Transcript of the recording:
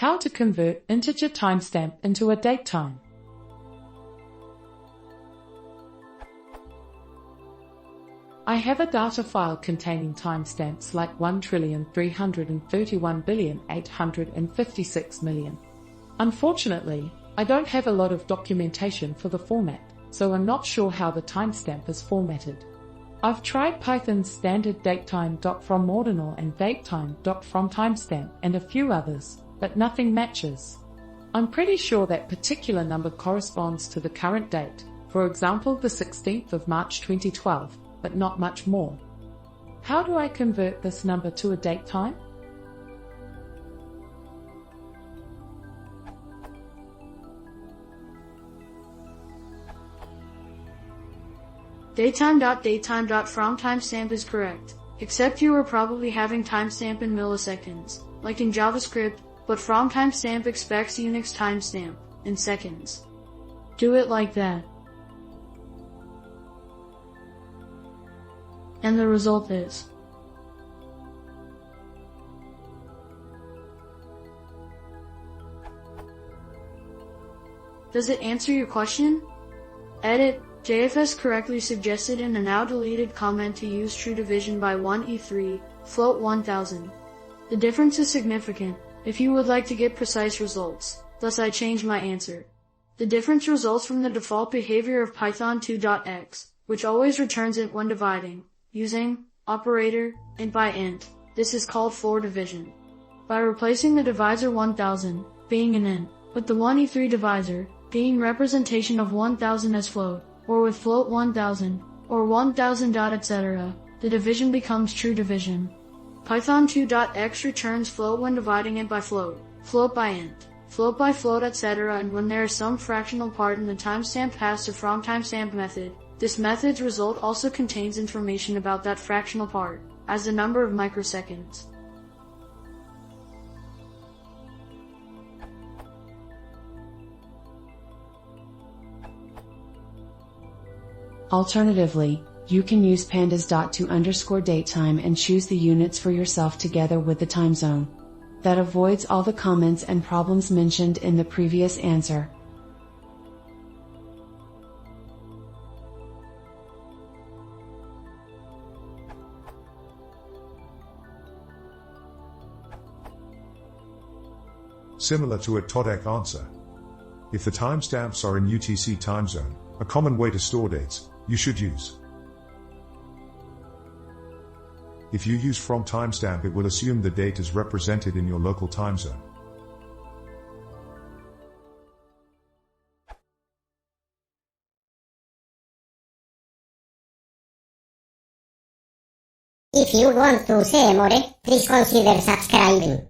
How to convert integer timestamp into a datetime. I have a data file containing timestamps like 1,331,856,000,000. Unfortunately, I don't have a lot of documentation for the format, so I'm not sure how the timestamp is formatted. I've tried Python's standard datetime.fromOrdinal and datetime.fromTimestamp and a few others, but nothing matches. I'm pretty sure that particular number corresponds to the current date, for example the 16th of March 2012, but not much more. How do I convert this number to a datetime? Datetime.datetime.fromTimestamp is correct, except you are probably having timestamp in milliseconds, like in JavaScript, but fromTimestamp expects Unix timestamp in seconds. Do it like that. And the result is Does it answer your question? Edit. JFS correctly suggested in a now deleted comment to use true division by 1e3, float 1000. The difference is significant if you would like to get precise results, thus I changed my answer. The difference results from the default behavior of Python 2.x, which always returns int when dividing, using operator int by int. This is called floor division. By replacing the divisor 1000, being an int, with the 1e3 divisor, being representation of 1000 as float, or with float 1000, or 1000. Etc., the division becomes true division. Python 2.x returns float when dividing it by float by int, float by float, etc., and when there is some fractional part in the timestamp passed to fromTimestamp method. This method's result also contains information about that fractional part, as the number of microseconds. Alternatively, you can use pandas.to_datetime and choose the units for yourself together with the time zone. That avoids all the comments and problems mentioned in the previous answer. Similar to a TODEC answer. If the timestamps are in UTC time zone, a common way to store dates, you should use. If you use fromTimestamp, it will assume the date is represented in your local time zone. If you want to see more, please consider subscribing.